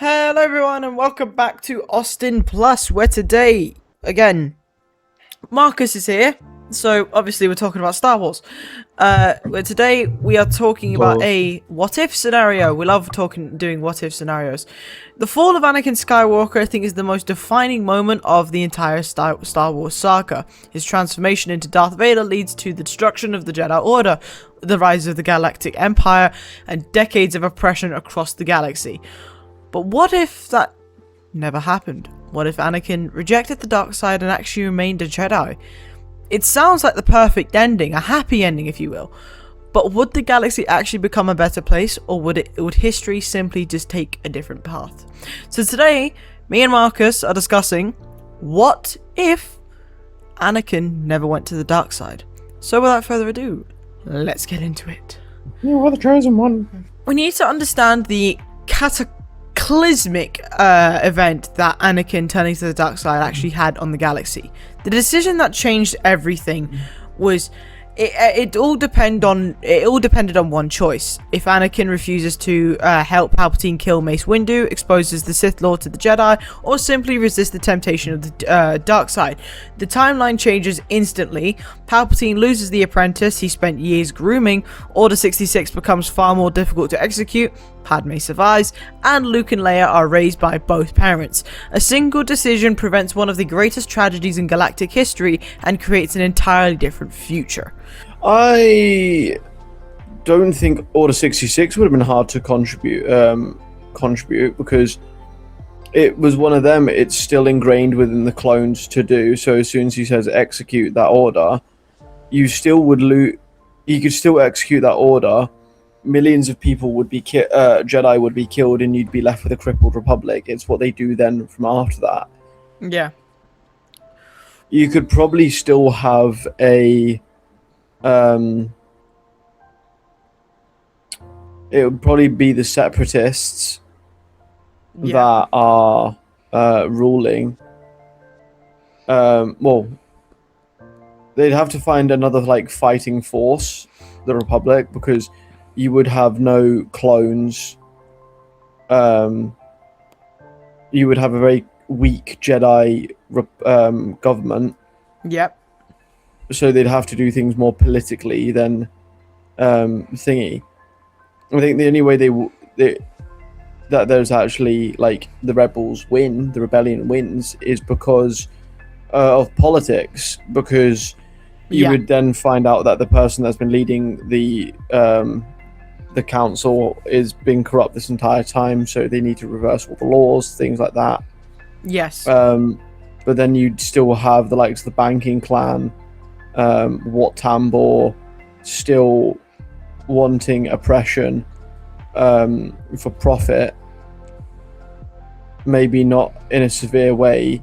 Hello everyone and welcome back to AustinPlus, where today, again, Marcus is here. So obviously we're talking about Star Wars. Where today we are talking about a what-if scenario. We love doing what-if scenarios. The fall of Anakin Skywalker, I think, is the most defining moment of the entire Star Wars saga. His transformation into Darth Vader leads to the destruction of the Jedi Order, the rise of the Galactic Empire, and decades of oppression across the galaxy. But what if that never happened? What if Anakin rejected the dark side and actually remained a Jedi? It sounds like the perfect ending, a happy ending if you will. But would the galaxy actually become a better place, or would history simply just take a different path? So today, me and Marcus are discussing what if Anakin never went to the dark side. So without further ado, let's get into it. You were the chosen one. We need to understand the cataclysmic event that Anakin turning to the dark side actually had on the galaxy. The decision that changed everything was it all depended on one choice. If Anakin refuses to help Palpatine kill Mace Windu, exposes the Sith Lord to the Jedi, or simply resist the temptation of the dark side, the timeline changes instantly. Palpatine loses the apprentice he spent years grooming, Order 66 becomes far more difficult to execute, Padme survives, and Luke and Leia are raised by both parents. A single decision prevents one of the greatest tragedies in galactic history and creates an entirely different future. I don't think Order 66 would have been hard to contribute because it was one of them. It's still ingrained within the clones to do. So as soon as he says execute that order, you still would you could still execute that order. Millions of people would be Jedi would be killed, and you'd be left with a crippled Republic. It's what they do then from after that. Yeah. You could probably still have a it would probably be the separatists that are ruling. Well, they'd have to find another fighting force, the Republic, because you would have no clones. You would have a very weak Jedi government. Yep. So they'd have to do things more politically than thingy. I think the only way that there's actually the rebels win, the rebellion wins, is because of politics. Because you would then find out that the person that's been leading the council is being corrupt this entire time, so they need to reverse all the laws, things like that. Yes. But then you'd still have the likes of the banking clan, Wat Tambor, still wanting oppression for profit. Maybe not in a severe way.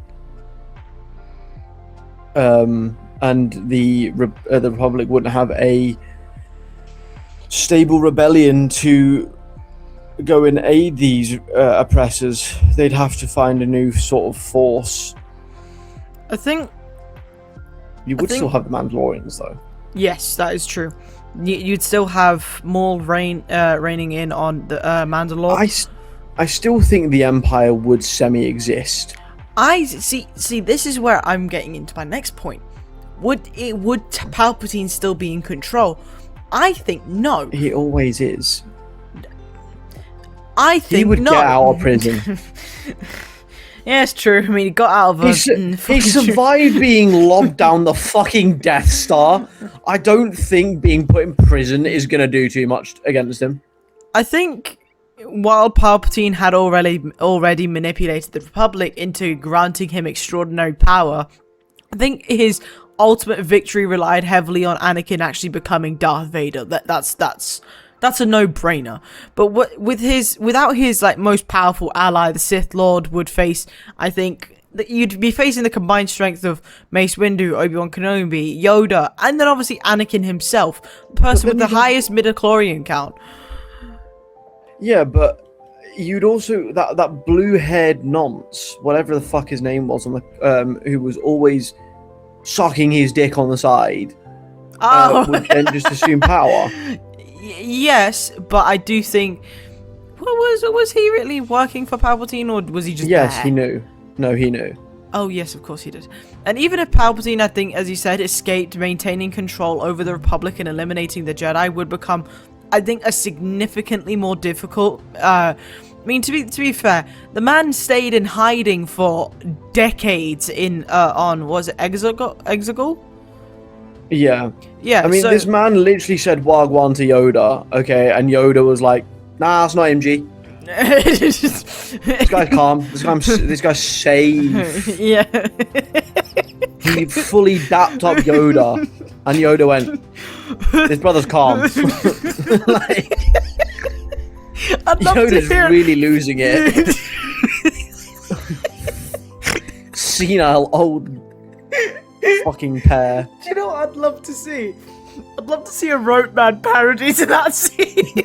And the Republic wouldn't have a stable rebellion to go and aid these oppressors. They'd have to find a new sort of force. I think you would still have the Mandalorians, though. Yes, that is true. You'd still have Maul reigning in on the Mandalore. I still think the Empire would semi-exist. I see. This is where I'm getting into my next point. Would Palpatine still be in control? I think no. He always is. I think he would no. get out of prison. Yeah, it's true. I mean, he got out of he survived being lobbed down the fucking Death Star. I don't think being put in prison is going to do too much against him. I think while Palpatine had already manipulated the Republic into granting him extraordinary power, I think his ultimate victory relied heavily on Anakin actually becoming Darth Vader. That's a no-brainer. But without his most powerful ally, the Sith Lord would face, I think, that you'd be facing the combined strength of Mace Windu, Obi-Wan Kenobi, Yoda, and then obviously Anakin himself, the person with the highest midichlorian count. Yeah, but you'd also that blue-haired nonce, whatever the fuck his name was, who was always sucking his dick on the side, would then just assume power. Yes, but I do think Was he really working for Palpatine, or was he just Yes, there? he knew. No, he knew. Oh, yes, of course he did. And even if Palpatine, I think, as you said, escaped, maintaining control over the Republic and eliminating the Jedi would become, I think, a significantly more difficult... I mean, to be fair, the man stayed in hiding for decades was it Exegol? Yeah. Yeah, I mean, so... this man literally said Wagwan to Yoda, okay, and Yoda was like, nah, it's not him, G. This guy's calm. This guy's safe. Yeah. He fully dapped up Yoda, and Yoda went, this brother's calm. Like, Yoda's really losing it. Senile old fucking pair. Do you know what I'd love to see? I'd love to see a Rote Man parody to that scene.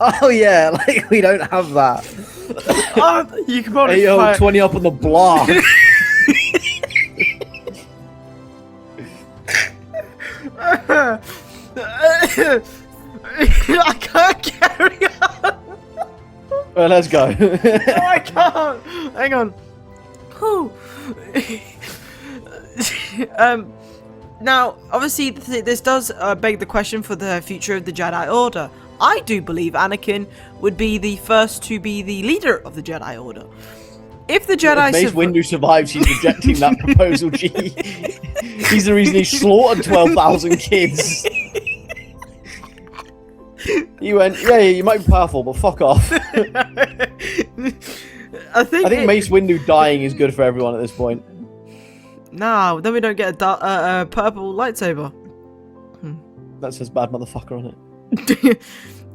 Oh yeah, like we don't have that. Oh, you can probably Hey yo, 20 up on the block. I can't carry on. Well, let's go. No, I can't. Hang on. Whew. Now, obviously, this does beg the question for the future of the Jedi Order. I do believe Anakin would be the first to be the leader of the Jedi Order. If the Jedi... Mace Windu survives, he's rejecting that proposal, G. He's the reason he slaughtered 12,000 kids. He went, yeah, you might be powerful, but fuck off. I think Mace Windu dying is good for everyone at this point. No, then we don't get a purple lightsaber. That says bad motherfucker on it.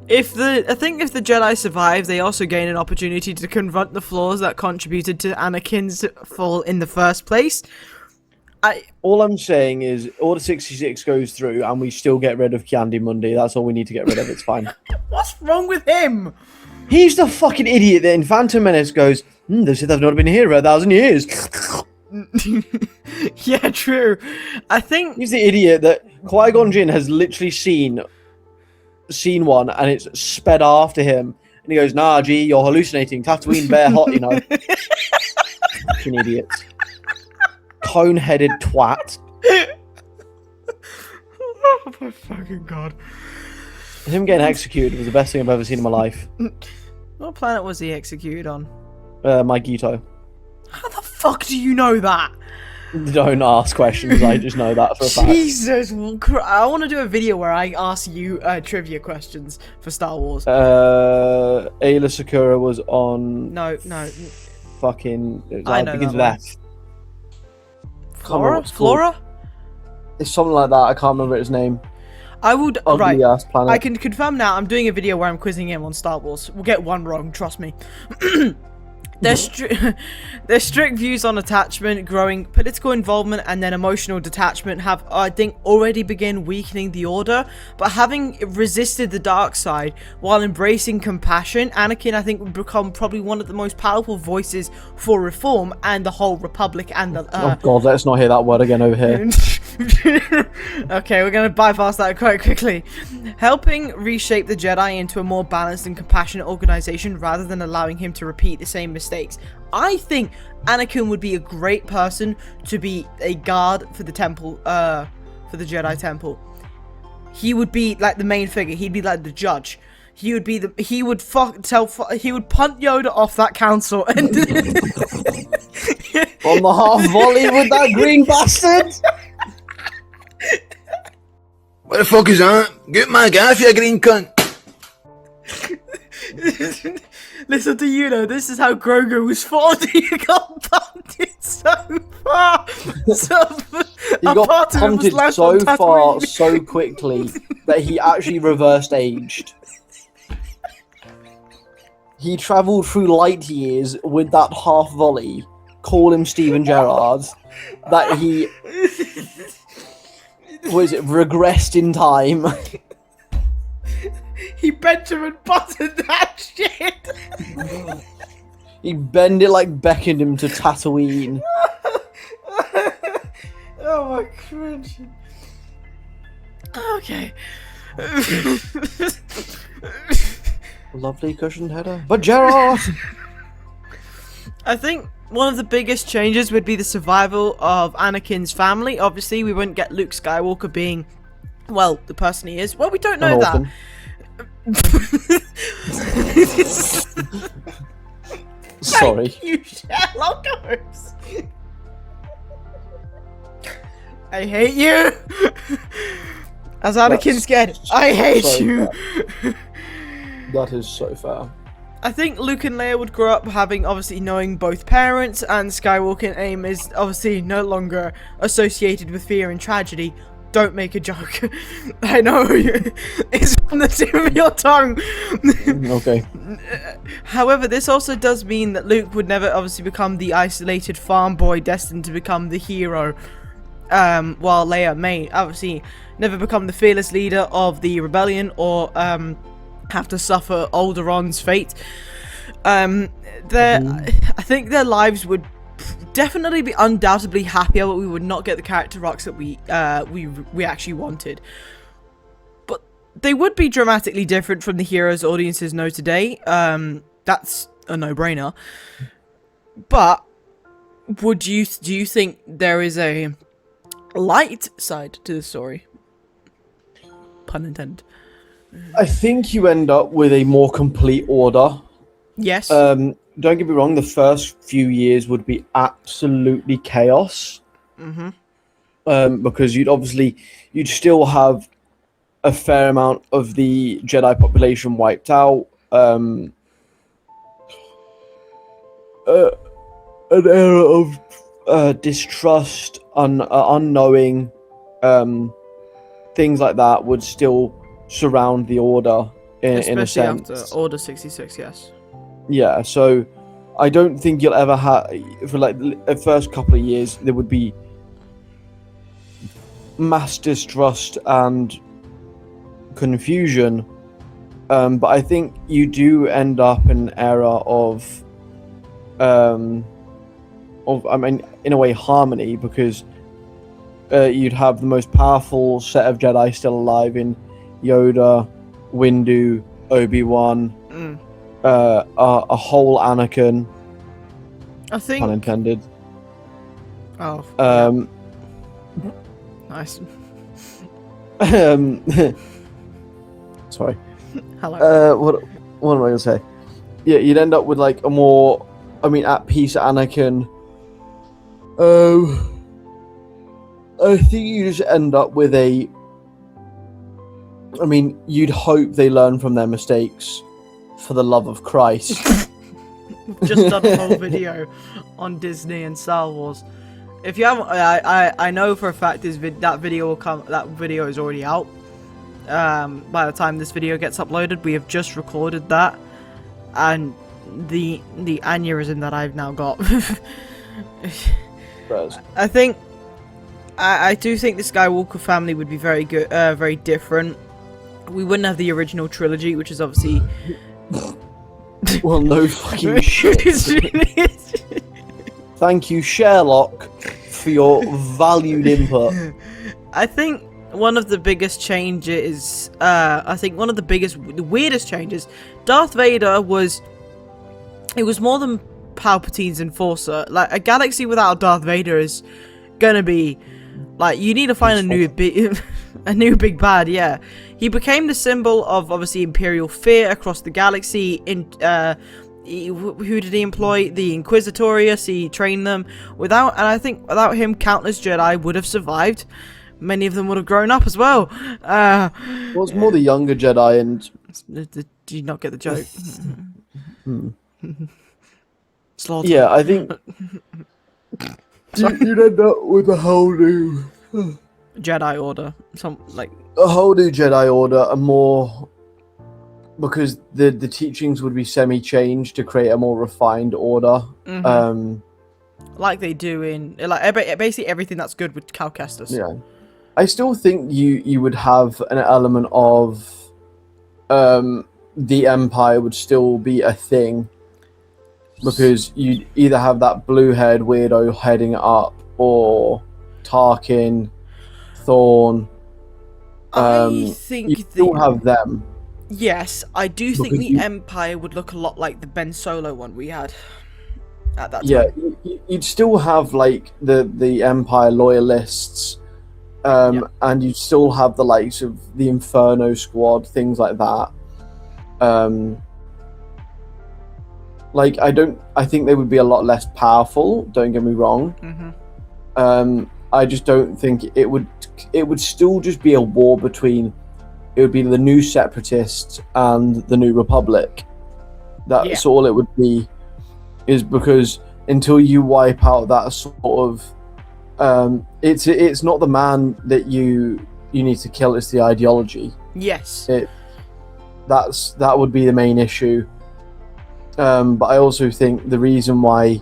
If the Jedi survive, they also gain an opportunity to confront the flaws that contributed to Anakin's fall in the first place. All I'm saying is, Order 66 goes through, and we still get rid of Kiandi Mundi. That's all we need to get rid of. It's fine. What's wrong with him? He's the fucking idiot that in Phantom Menace goes, they said they've not been here for 1,000 years. Yeah, true. I think He's the idiot that Qui-Gon Jinn has literally seen one, and it's sped after him. And he goes, nah, G, you're hallucinating. Tatooine bare hot, you know. Fucking idiots. Cone-headed twat. Oh my fucking god. Him getting executed was the best thing I've ever seen in my life. What planet was he executed on? My Gito. How the fuck do you know that? Don't ask questions, I just know that for a fact. Jesus, I want to do a video where I ask you trivia questions for Star Wars. Ayla Sakura was on... No. Fucking... I know begins that with F. Flora? It's something like that, I can't remember his name. I would... Ugly ass planet. I can confirm now, I'm doing a video where I'm quizzing him on Star Wars. We'll get one wrong, trust me. Their strict views on attachment, growing political involvement, and then emotional detachment have, I think, already begun weakening the Order. But having resisted the dark side while embracing compassion, Anakin, I think, would become probably one of the most powerful voices for reform and the whole Republic and the... Oh god, let's not hear that word again over here. Okay, we're gonna bypass that quite quickly. Helping reshape the Jedi into a more balanced and compassionate organization rather than allowing him to repeat the same mistakes. I think Anakin would be a great person to be a guard for the temple, for the Jedi temple. He would be like the main figure. He'd be like the judge. He would punt Yoda off that council and On the half volley with that green bastard. What the fuck is that? Get my guy for you green cunt. Listen to you know, this is how Grogu was fought. He got punted so far. He got punted so far, so quickly, that he actually reversed aged. He travelled through light years with that half volley. Call him Steven Gerrard. That he... regressed in time. He Benjamin buttoned that shit. He bend it like beckoned him to Tatooine. Oh my cringe. Okay. Lovely cushioned header. But Gerard! I think one of the biggest changes would be the survival of Anakin's family. Obviously, we wouldn't get Luke Skywalker being, well, the person he is. Well, we don't know that. Sorry. Thank you, Sherlock Holmes. I hate you. As Anakin's scared, I hate so you. That is so fair. I think Luke and Leia would grow up having, obviously, knowing both parents, and Skywalker aim is obviously no longer associated with fear and tragedy. Don't make a joke. I know, it's on the tip of your tongue. Okay. However, this also does mean that Luke would never obviously become the isolated farm boy destined to become the hero, while Leia may obviously never become the fearless leader of the rebellion, or have to suffer Alderon's fate. I think their lives would definitely be undoubtedly happier, but we would not get the character arcs that we actually wanted. But they would be dramatically different from the heroes audiences know today. That's a no-brainer. But do you think there is a light side to the story? Pun intended. I think you end up with a more complete order. Yes. Don't get me wrong, the first few years would be absolutely chaos. Because you'd still have a fair amount of the Jedi population wiped out. An era of distrust, unknowing, things like that would still surround the Order in a sense. Especially after Order 66, yes. Yeah, so I don't think you'll ever have, for like the first couple of years, there would be mass distrust and confusion. But I think you do end up in an era of in a way, harmony, because you'd have the most powerful set of Jedi still alive in Yoda, Windu, Obi-Wan, a whole Anakin. I think. Pun intended. Oh. Nice. Sorry. Hello. What am I gonna say? Yeah, you'd end up with like a more, at peace Anakin. I think you just end up with you'd hope they learn from their mistakes, for the love of Christ. Just done a whole video on Disney and Star Wars. If you haven't, I know for a fact that video will come. That video is already out. By the time this video gets uploaded, we have just recorded that, and the aneurysm that I've now got. I think I do think the Skywalker family would be very good, very different. We wouldn't have the original trilogy, which is obviously. Well, no fucking shit. Thank you, Sherlock, for your valued input. I think one of the biggest changes, the weirdest changes, Darth Vader was more than Palpatine's enforcer. Like, a galaxy without Darth Vader is gonna be, like, you need to find a new big bad, yeah. He became the symbol of, obviously, Imperial fear across the galaxy. Who did he employ? The Inquisitorius. He trained them. And I think without him, countless Jedi would have survived. Many of them would have grown up as well. Well, it's more the younger Jedi, and did you not get the joke? Slaughter. Yeah, I think you'd end up with a whole new Jedi Order. a whole new Jedi Order, a more, because the teachings would be semi-changed to create a more refined order. Like they do in basically everything that's good with Cal Kestis. Yeah, I still think you would have an element of the Empire would still be a thing, because you'd either have that blue-haired weirdo heading up, or Tarkin, Thorn. I think you still have them. Yes, I do think Because the you- Empire would look a lot like the Ben Solo one we had at that Yeah, time. you'd still have like the Empire loyalists, Yeah. and you'd still have the likes of the Inferno Squad, things like that. Like I think they would be a lot less powerful. Don't get me wrong. I just don't think it would still just be a war between. It would be the new Separatists and the New Republic. That's all it would be. Is because until you wipe out that sort of, it's not the man that you need to kill. It's the ideology. Yes. That would be the main issue. But I also think the reason why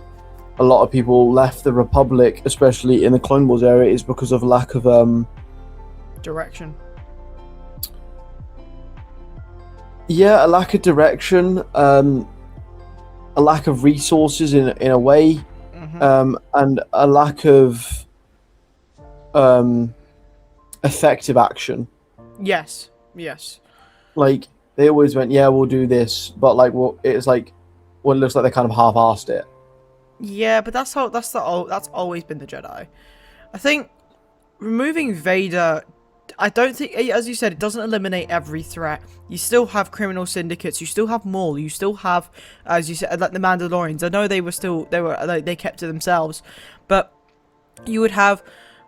a lot of people left the Republic, especially in the Clone Wars area, is because of lack of Direction. yeah, a lack of direction, a lack of resources in a way, and a lack of effective action. Yes. Yes. Like they always went, yeah, we'll do this, but like, well, it's like, well, it looks like they kind of half-assed it. Yeah, but that's always been the Jedi. I think removing Vader, I don't think, as you said, it doesn't eliminate every threat. You still have criminal syndicates. You still have Maul. You still have, as you said, like the Mandalorians. I know they kept to themselves, but you would have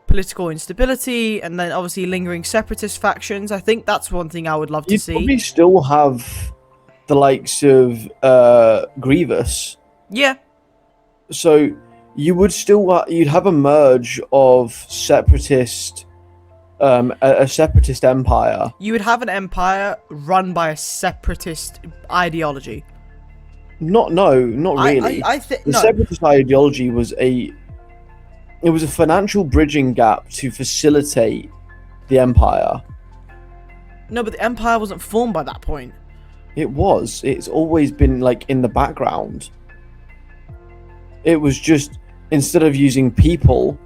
political instability and then obviously lingering separatist factions. I think that's one thing I would love to You'd see. probably still have the likes of Grievous. Yeah. So you would still you'd have a merge of separatist, a separatist empire. You would have an empire run by a separatist ideology. Not really. I think The no. separatist ideology was a financial bridging gap to facilitate the empire. No, but the empire wasn't formed by that point. It was. It's always been like in the background. It was just, instead of using people,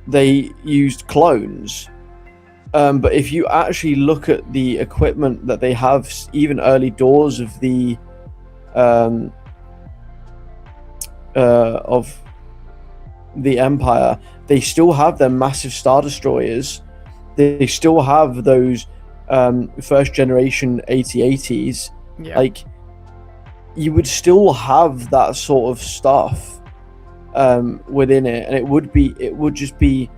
they used clones. But if you actually look at the equipment that they have, even early doors of the Empire, they still have their massive Star Destroyers. They still have those first generation AT-ATs. Yeah. Like, you would still have that sort of stuff within it, and it would just be,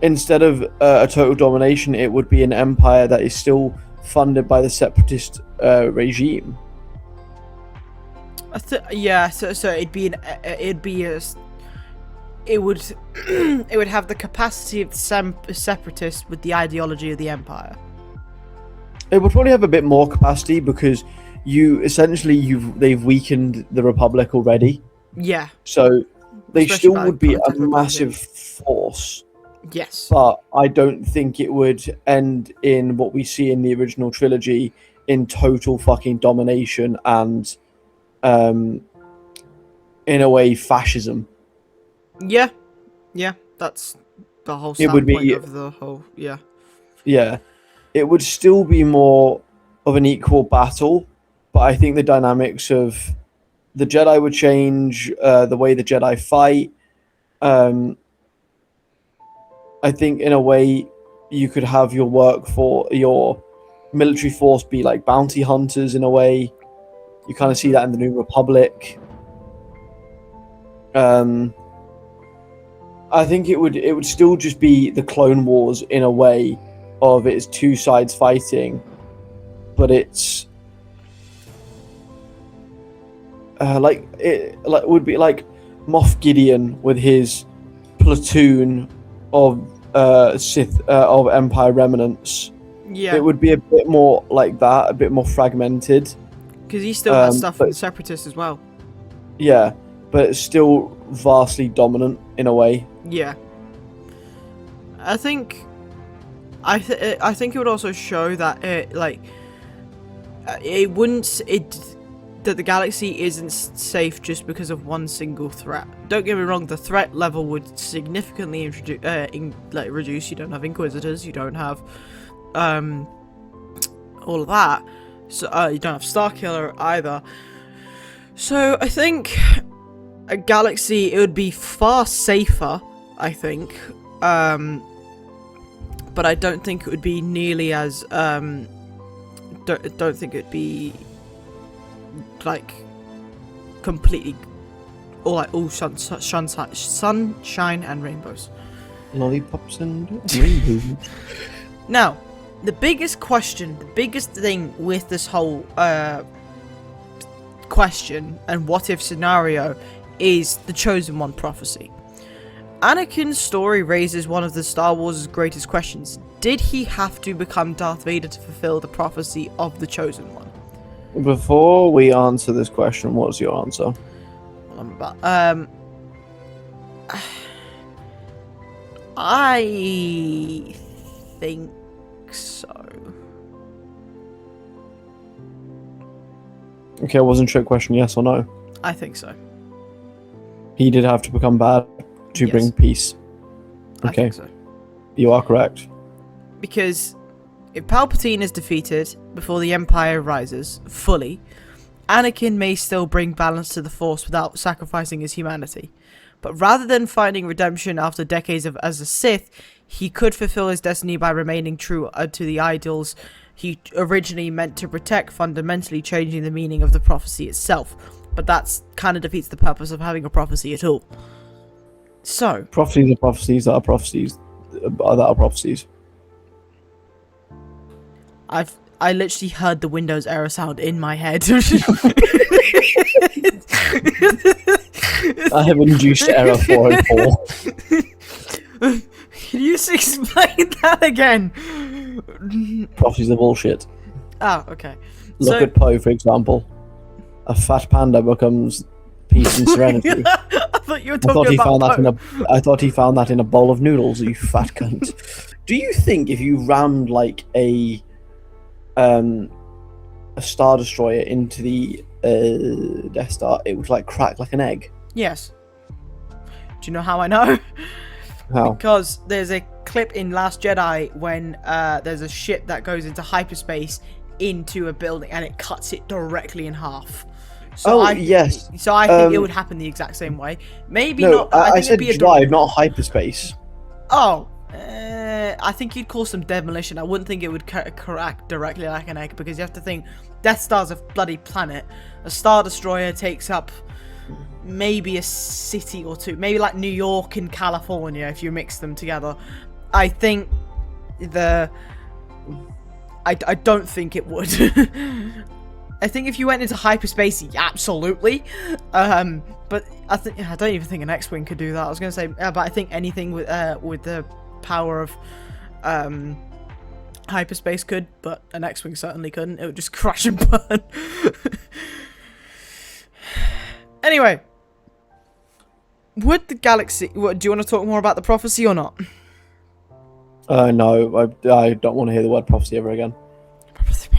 instead of a total domination, it would be an empire that is still funded by the separatist regime. Yeah, so it would have the capacity of the separatists with the ideology of the empire. It would probably have a bit more capacity because they've weakened the Republic already. Yeah. So they Especially still by would be a technical massive force. Yes. But I don't think it would end in what we see in the original trilogy, in total fucking domination and, in a way, fascism. Yeah. Yeah. That's the whole It would standpoint be- of the whole. Yeah. Yeah. It would still be more of an equal battle, but I think the dynamics of the Jedi would change, the way the Jedi fight. I think in a way you could have your military force be like bounty hunters in a way. You kind of see that in the New Republic. I think it would still just be the Clone Wars in a way, of it's two sides fighting, but it's would be like Moff Gideon with his platoon of Sith of Empire remnants. Yeah. It would be a bit more like that, a bit more fragmented. Because he still has stuff from but- the separatists as well. Yeah, but it's still vastly dominant in a way. Yeah. I think it would also show that that the galaxy isn't safe just because of one single threat. Don't get me wrong, the threat level would significantly reduce. You don't have Inquisitors, you don't have all of that. So you don't have Starkiller either. So I think a galaxy, it would be far safer, I think. But I don't think it would be nearly as don't think it'd be like completely all sunshine and rainbows. Lollipops and rainbows. Now, the biggest question, the biggest thing with this whole question and what if scenario is the Chosen One prophecy. Anakin's story raises one of the Star Wars' greatest questions. Did he have to become Darth Vader to fulfill the prophecy of the Chosen One? Before we answer this question, what's your answer? I think so. Okay, it wasn't a trick question, yes or no? I think so. He did have to become bad to Yes. bring peace. I Okay, think so. you are correct. Because if Palpatine is defeated before the Empire rises fully, Anakin may still bring balance to the Force without sacrificing his humanity. But rather than finding redemption after decades as a Sith, he could fulfill his destiny by remaining true to the ideals he originally meant to protect, fundamentally changing the meaning of the prophecy itself. But that kind of defeats the purpose of having a prophecy at all. So, Prophecies are prophecies that are prophecies that are prophecies. I literally heard the Windows error sound in my head. I have induced error 404. Can you just explain that again? Prophecies are bullshit. Ah, okay. Look at Poe, for example. A fat panda becomes peace and serenity. I thought you were talking about Poe. I thought he found that in a bowl of noodles, you fat cunt. Do you think if you rammed like a Star Destroyer into the Death Star, it would like crack like an egg? Yes. Do you know how I know? How? Because there's a clip in Last Jedi when there's a ship that goes into hyperspace into a building and it cuts it directly in half. So yes. So I think it would happen the exact same way. Maybe No, not. I think said it'd be drive, not hyperspace. Oh, I think you'd call some demolition. I wouldn't think it would crack directly like an egg, because you have to think Death Star's a bloody planet. A Star Destroyer takes up maybe a city or two, maybe like New York and California if you mix them together. I think I don't think it would. I think if you went into hyperspace, absolutely. But I don't even think an X-wing could do that. I was gonna say, but I think anything with the power of hyperspace could, but an X-wing certainly couldn't. It would just crash and burn. Anyway, would the galaxy? Do you want to talk more about the prophecy or not? No, I don't want to hear the word prophecy ever again. Prophecy.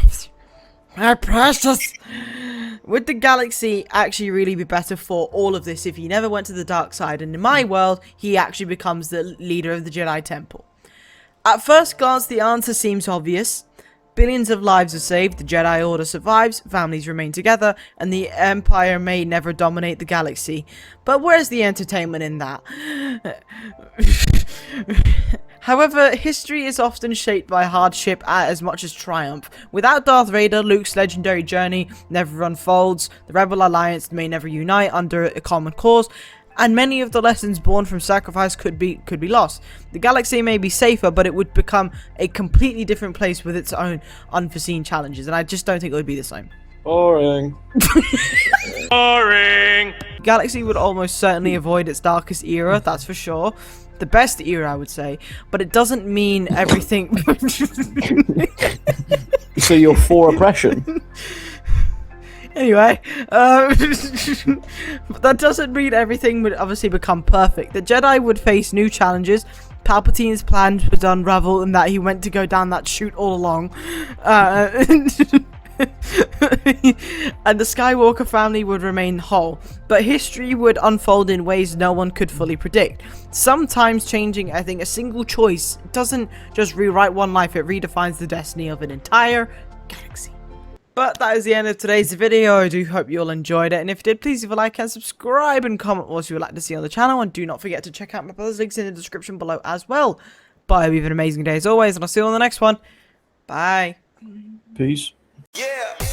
My precious. Would the galaxy actually really be better for all of this if he never went to the dark side? And in my world, he actually becomes the leader of the Jedi Temple. At first glance, the answer seems obvious. Billions of lives are saved, the Jedi Order survives, families remain together, and the Empire may never dominate the galaxy. But where's the entertainment in that? However, history is often shaped by hardship as much as triumph. Without Darth Vader, Luke's legendary journey never unfolds, the Rebel Alliance may never unite under a common cause, and many of the lessons born from sacrifice could be lost. The galaxy may be safer, but it would become a completely different place with its own unforeseen challenges, and I just don't think it would be the same. Boring. Boring. The galaxy would almost certainly avoid its darkest era, that's for sure. The best era, I would say, but it doesn't mean everything. So you're for oppression? Anyway, but that doesn't mean everything would obviously become perfect. The Jedi would face new challenges. Palpatine's plans would unravel, and that he went to go down that chute all along. And the Skywalker family would remain whole, but history would unfold in ways no one could fully predict. Sometimes changing, I think, a single choice doesn't just rewrite one life, it redefines the destiny of an entire galaxy. But that is the end of today's video. I do hope you all enjoyed it, and if you did, please leave a like and subscribe and comment what you would like to see on the channel, and do not forget to check out my brother's links in the description below as well. Bye, have an amazing day as always, and I'll see you on the next one. Bye. Peace. Yeah.